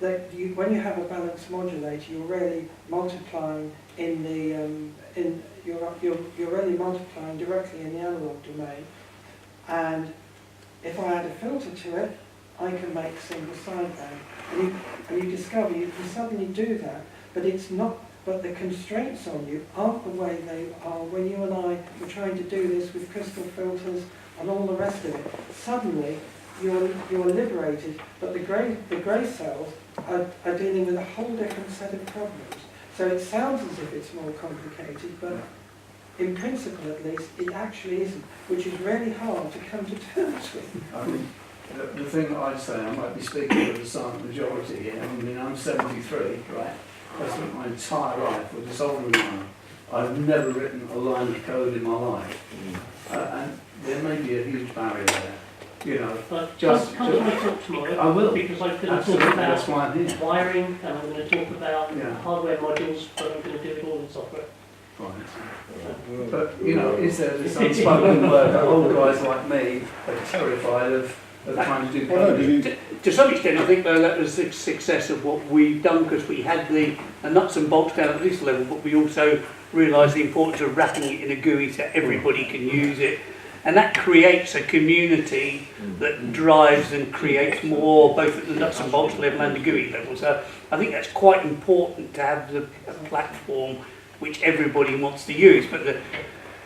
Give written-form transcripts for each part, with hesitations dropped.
that when you have a balanced modulator, you're really multiplying in the you're really multiplying directly in the analog domain, and if I add a filter to it, I can make single sideband, and you discover you can suddenly do that, but it's not. But the constraints on you aren't the way they are when you and I were trying to do this with crystal filters and all the rest of it. Suddenly, you're liberated, but the grey cells are dealing with a whole different set of problems. So it sounds as if it's more complicated, but in principle at least, it actually isn't, which is really hard to come to terms with. I mean, the thing that I'd say, I might be speaking for the silent majority here, I mean, I'm 73, right? I spent my entire life with a soldering iron. I've never written a line of code in my life. And there may be a huge barrier there. You know, can't I talk tomorrow? I will. Because I'm going to Absolutely, talk that's why I'm about here. wiring, and I'm going to talk about Yeah. hardware modules, but I'm going to do it all in software. Right. But, you know, is there this unspoken word that old guys like me are terrified of trying to do coding? To some extent, I think though that was the success of what we've done, because we had the nuts and bolts down at this level, but we also realised the importance of wrapping it in a GUI so everybody can use it. And that creates a community that drives and creates more, both at the nuts and bolts level and the GUI level. So I think that's quite important to have a platform which everybody wants to use. But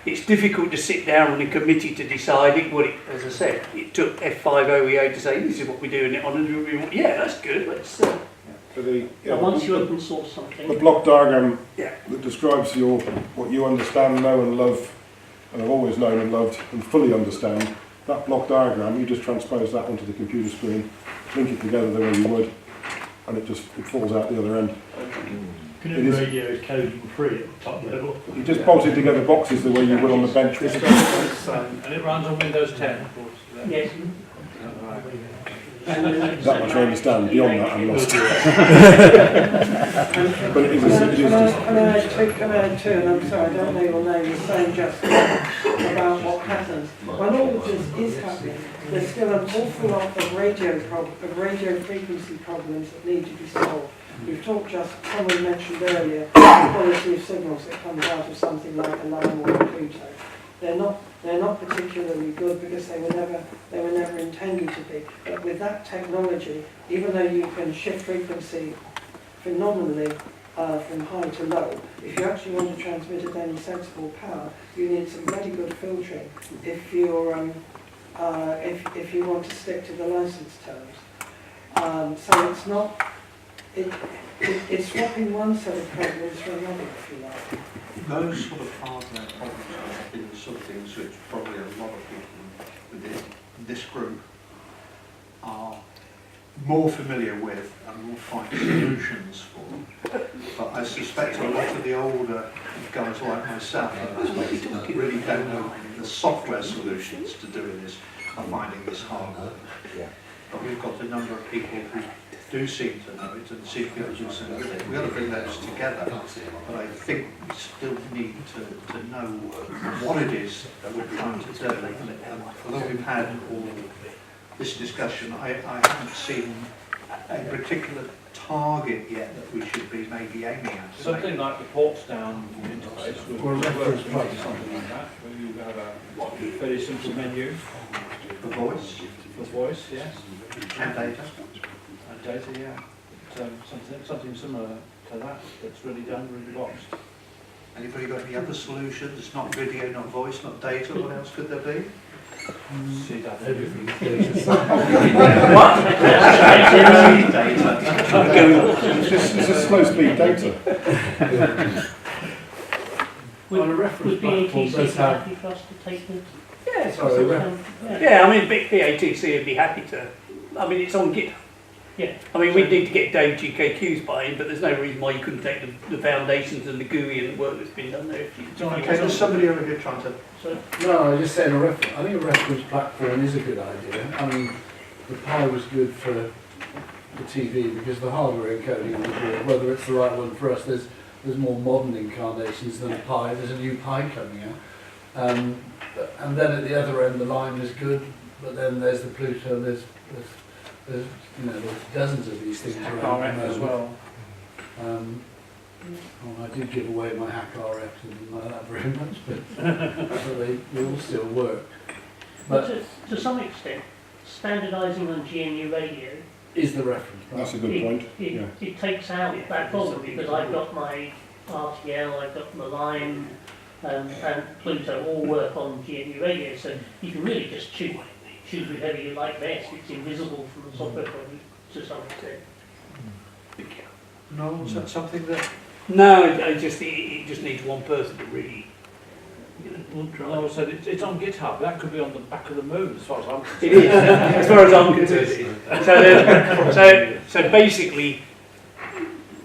it's difficult to sit down on a committee to decide it. Well, as I said, it took F5OEO to say, this is what we're doing it on. And yeah, that's good. Let's Once you open source something, the block diagram yeah. that describes what you understand, know and love, and have always known and loved and fully understand, that block diagram, you just transpose that onto the computer screen, link it together the way you would, and it falls out the other end. GNU Radio is coding free at the top level. You just bolted together boxes the way you would on the bench. And it runs on Windows 10, of course. yes. That much I understand. Beyond that, I'm lost. But it is Can I add two, and I'm sorry, I don't know your name, you're saying just about what happens. When all of this is happening, there's still an awful lot of radio frequency problems that need to be solved. We've talked someone mentioned earlier, the quality of signals that comes out of something like a Lamb or a Pluto. They're not particularly good because they were never intended to be. But with that technology, even though you can shift frequency phenomenally from high to low, if you actually want to transmit at any sensible power, you need some very good filtering if you're if you want to stick to the license terms. So it's not. It's swapping one set of problems for another, if you like. Those sort of hardware problems have been the sort of things which probably a lot of people within this group are more familiar with and will find solutions for. But I suspect a lot of the older guys like myself really don't know the software solutions to doing this are finding this hard. But we've got a number of people who do seem to know it and seem to be able to do something with it. We've got to bring those together, but I think we still need to know what it is that we're trying to do. And although we've had all this discussion, I haven't seen a particular target yet that we should be maybe aiming at. Something like the ports down interface, or a reference plate, something like that, where you have a very simple menu. For voice? For voice, yes. And data? And data, yeah. Something similar to that, that's really done, really boxed. Anybody got any other solutions? Not video, not voice, not data, what else could there be? See that Everything. What? It's just slow speed data. Would BATC be happy for us to take the... Yeah, yeah, I mean, BATC would be happy to. I mean, it's on Git. Yeah. I mean, we'd need to get Dave GKQ's buy-in, but there's no reason why you couldn't take the foundations and the GUI and the work that's been done there. Okay, there's somebody over here trying to... No, I was just saying, I think a reference platform is a good idea. I mean, the Pi was good for the TV because the hardware encoding on the board, whether it's the right one for us, there's more modern incarnations than Pi. There's a new Pi coming out. And then at the other end, the line is good, but then there's the Pluto, there's there's, there's dozens of these things around. RF as well. Well, I did give away my hack RFs and like that very much, but they all still work. But to some extent, standardising on GNU radio, Is the reference, right? That's a good point. it takes out that problem, because I've got my RTL, I've got my Line, and Pluto all work on GNU radio, so you can really just choose whichever you like best. It's invisible from the software point of view to some extent. No, is that something that No, it just needs one person to really, No, so it's on GitHub. That could be on the back of the moon, as far as I'm concerned. it is, as far as I'm concerned, it is. So basically,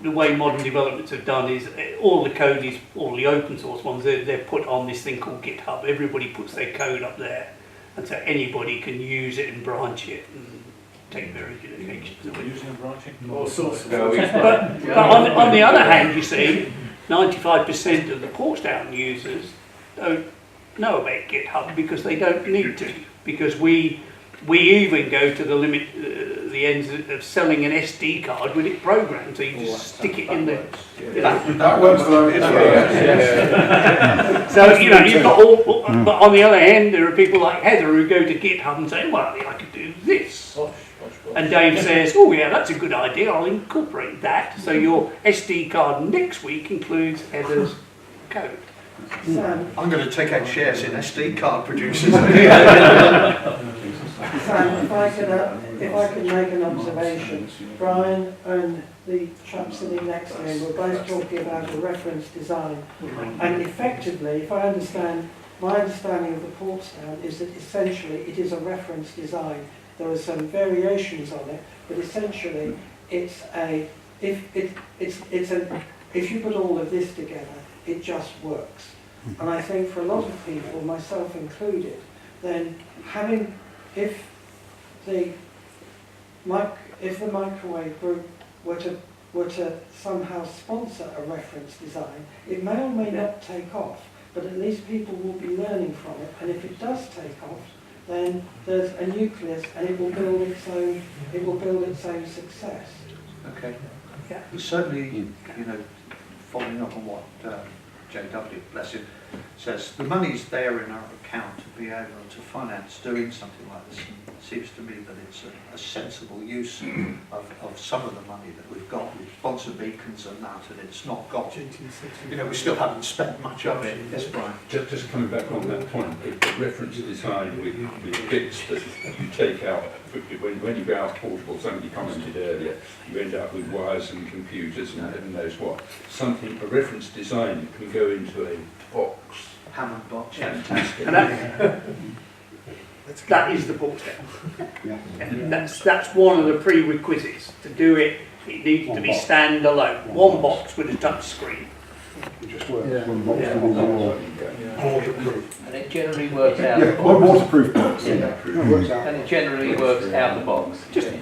the way modern developments have done is all the code is, all the open source ones, they're put on this thing called GitHub. Everybody puts their code up there, and so anybody can use it and branch it and take verifications. Using and branching. All sorts of But on the other hand, you see, 95% of the Portsdown users don't know about GitHub because they don't need to. Because we even go to the limit, the ends of selling an SD card with it programmed, so you just stick it in the. That works for those. So you've got all. But on the other hand, there are people like Heather who go to GitHub and say, "Well, I could do this." And Dave says, "Oh yeah, that's a good idea. I'll incorporate that." So your SD card next week includes Heather's code. Sam, I'm going to take out shares in SD card producers. Sam, if I could make an observation, Brian and the chap sitting next to me were both talking about a reference design, and effectively, if I understand, my understanding of the Portsdown is that essentially it is a reference design. There are some variations on it, but essentially it's a if you put all of this together, it just works. And I think for a lot of people, myself included, then if the microwave group were to somehow sponsor a reference design, it may or may not take off, but at least people will be learning from it. And if it does take off, then there's a nucleus, and it will build its own success. Okay. Yeah. Certainly, following up on what JW, bless him, says, the money's there in our account to be able to finance doing something like this. And it seems to me that it's a sensible use of some of the money that we've got. We've sponsored beacons and that, and it's not got, we still haven't spent much of it. Yes, Brian? Just coming back on that point, the reference design with bits that you take out, when you go out portable, somebody commented earlier, you end up with wires and computers and heaven knows what. A reference design can go into a box. Hammond box. Fantastic. And that is the Portsdown. And that's one of the prerequisites. To do it, it needs to be standalone. One box with a touch screen. It just works. One box with all. And it generally works out the Yeah, box. one waterproof box. Yeah. It works out. And it generally works out the box. I think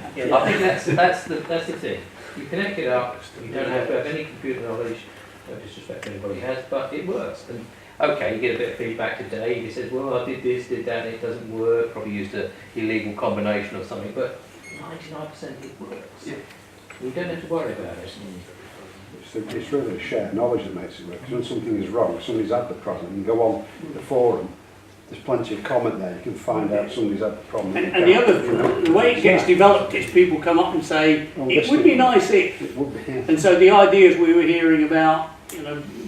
that's the thing. You connect it up, you don't have to have any computer knowledge, no disrespect to anybody has, but it works. And okay, you get a bit of feedback today, he says, well, I did this, did that, and it doesn't work, probably used an illegal combination or something, but 99% it works. Yeah. We don't have to worry about it. It's really shared knowledge that makes it work. Because when something is wrong, somebody's had the problem, you go on the forum, there's plenty of comment there, you can find out somebody's had the problem. And the way it gets developed is people come up and say, it would be nice if. It would be, yeah. And so the ideas we were hearing about,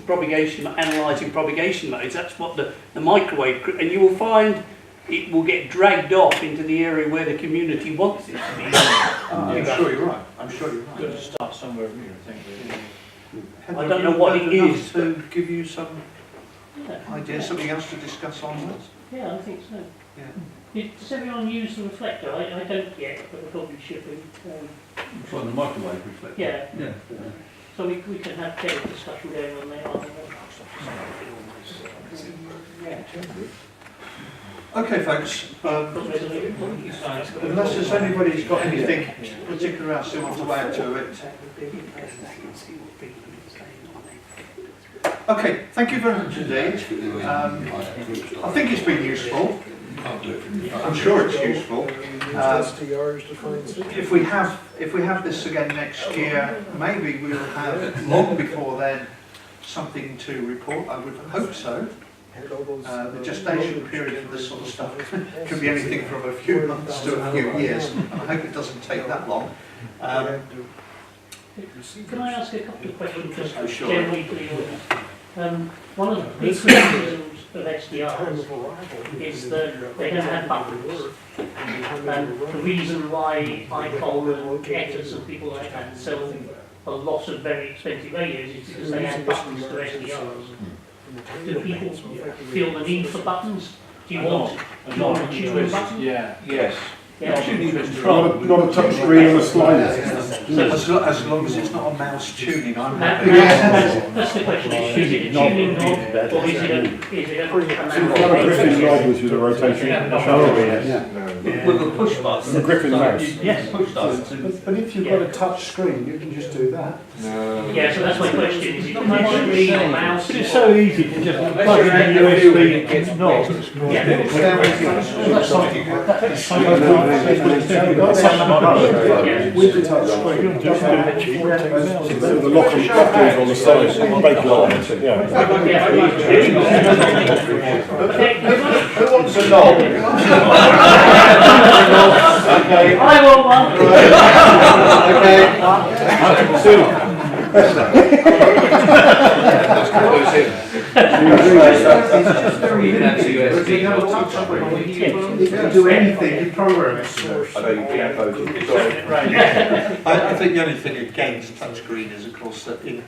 propagation, analysing propagation modes, that's what the microwave, and you will find it will get dragged off into the area where the community wants it to be. I'm sure you're right. I'm sure you're right. Got to start somewhere here, I think. I don't know what it is. To give you some Yeah. ideas, something else to discuss on this. Yeah, I think so. Yeah. Does everyone use the reflector? I don't yet, but I probably should be. From the microwave reflector. Yeah. Yeah. So we can have general discussion going on there. Okay, folks. Unless there's anybody who's got anything particular else they want to add to it. Okay, thank you very much indeed. I think it's been useful. I'm sure it's useful. SDRs to find If we have this again next year, maybe we'll have long before then something to report. I would hope so. The gestation period for this sort of stuff could be anything from a few months to a few years, and I hope it doesn't take that long. Can I ask a couple of questions just Sure. generally for the audience? One of the big criticisms of SDRs is that they don't have buttons. The reason why iPhone and Getters and people like that sell a lot of very expensive radios is because they add buttons to SDRs. Do people feel the need for buttons? Do you want to tune with buttons? Yeah. Yes. Yeah. Not a touch screen and a slider. As long as it's not a mouse tuning, I'm That's the question. Is it a tuning knob or is it a Griffin knob, which is a rotation With a push button. The Griffin mouse. Yes. Push button. But if you've got a touch screen, you can just do that. Yeah, so that's my question. Is it a touch screen or mouse? It's so easy to just plug in a USB knob. With the touch screen. The lock and buttons on the side, bake on it, yeah. Who wants a knob? I want one. If you do anything, you program it. I think the only thing against touchscreen is, of course, that in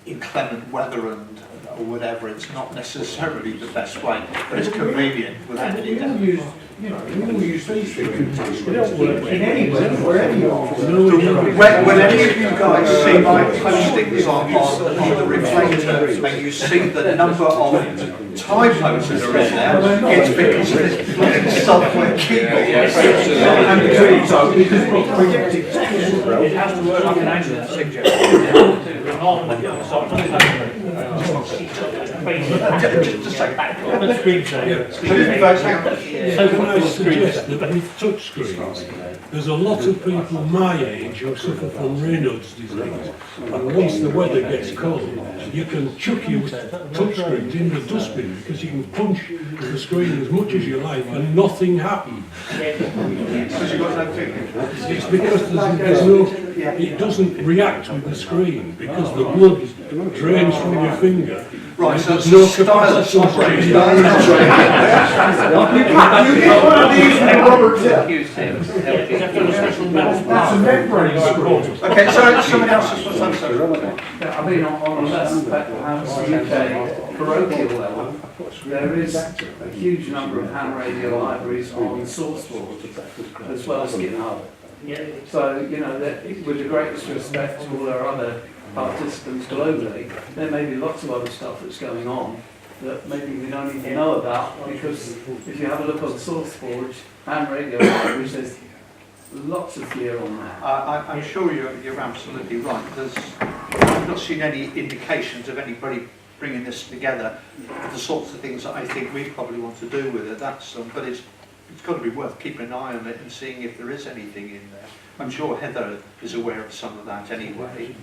inclement weather and or whatever, it's not necessarily the best way, but it's convenient without any doubt. We use these things in anywhere, wherever you are. When any of you guys see my postings on the reflector and you see the number of typos that are in there, it's because of this bloody software keyboard. And doing so because we're predicting. It has to work like an angle signature. Just say back. So can I suggest that with touch screens, there's a lot of people my age who suffer from Raynaud's disease, and once the weather gets cold, you can chuck your touch screens in the dustbin because you can punch the screen as much as you like and nothing happens. It's because there's no, it doesn't react with the screen because the blood drains from your finger. Right, so there's it's no a stylus capacity. operating. You get one of these with a rubber tip. That's a membrane screen. Okay, so somebody else has put something. I mean, on a less perhaps UK parochial level, there is a huge number of ham radio libraries on SourceForge as well as GitHub. So, you know, that with the greatest respect to all our other participants globally, there may be lots of other stuff that's going on that maybe we don't even know about, because if you have a look on SourceForge and radio libraries, there's lots of gear on that. I'm sure you're absolutely right. I've not seen any indications of anybody bringing this together, the sorts of things that I think we probably want to do with it. But it's got to be worth keeping an eye on it and seeing if there is anything in there. I'm sure Heather is aware of some of that anyway.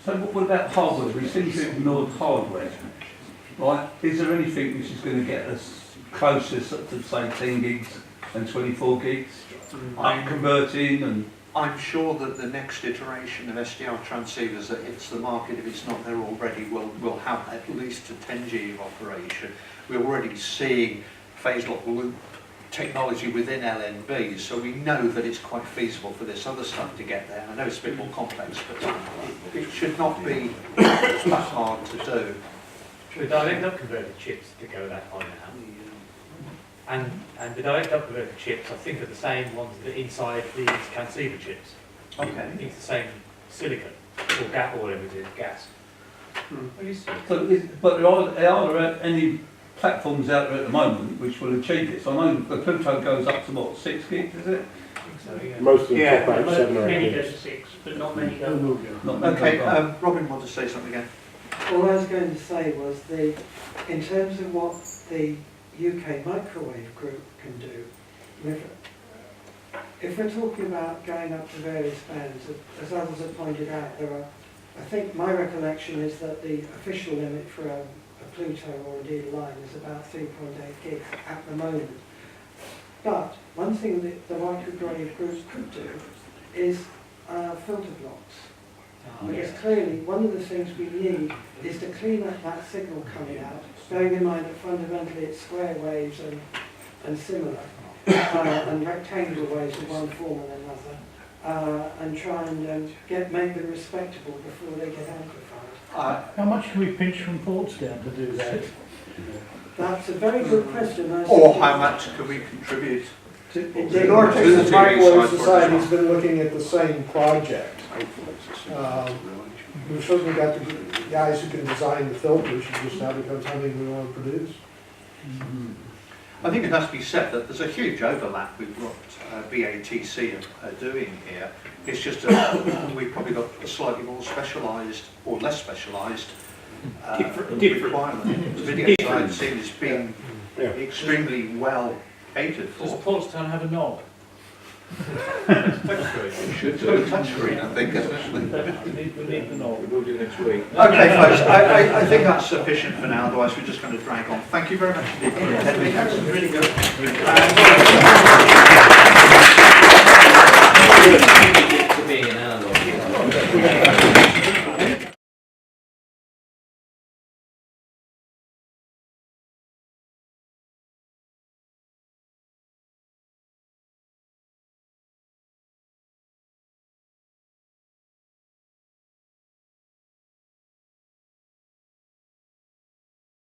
So what about hardware? We seem to have ignored hardware. Right? Is there anything which is going to get us closer to say 10 gigs and 24 gigs? I'm converting and... I'm sure that the next iteration of SDR transceivers that hits the market, if it's not there already, will have at least a 10G of operation. We're already seeing phase lock loop technology within LNBs, so we know that it's quite feasible for this other stuff to get there. I know it's a bit more complex, but it should not be that hard to do. The direct up converter chips to go that high now. And the direct up converter chips, I think, are the same ones that are inside these transceiver chips. Okay. It's the same silicon or gas or whatever it is, gas. So but are there any platforms out there at the moment which will achieve this? I know the Pluto goes up to what, 6 gigs, is it? So, yeah. Most of them top out 7 or 8 Many go gigs. to 6, but not many go. Okay, Robin wanted to say something again. All I was going to say was in terms of what the UK Microwave Group can do. And if we're talking about going up to various bands, as others have pointed out, there are, I think my recollection is that the official limit for a Pluto or indeed a line is about 3.8 gigs at the moment. But one thing that the microwave groups could do is filter blocks. Because clearly one of the things we need is to clean up that signal coming out, bearing in mind that fundamentally it's square waves and similar, and rectangular waves of one form and another, and try and make them respectable before they get amplified. How much can we pinch from ports down to do that? That's a very good question. Or how much can we contribute? The North Microwave Society's been looking at the same project. We've certainly got the guys who can design the filters, it just now becomes something we want to produce. I think it has to be said that there's a huge overlap with what BATC are doing here. It's just we've probably got a slightly more specialised or less specialised requirement. The video side seems being extremely well catered for. Does Portstown have a knob? It's got a touchscreen, I think, isn't We need the knob. We'll do next week. Okay, folks, I think that's sufficient for now, otherwise we're just going to drag on. Thank you very much indeed for attending. That was really good.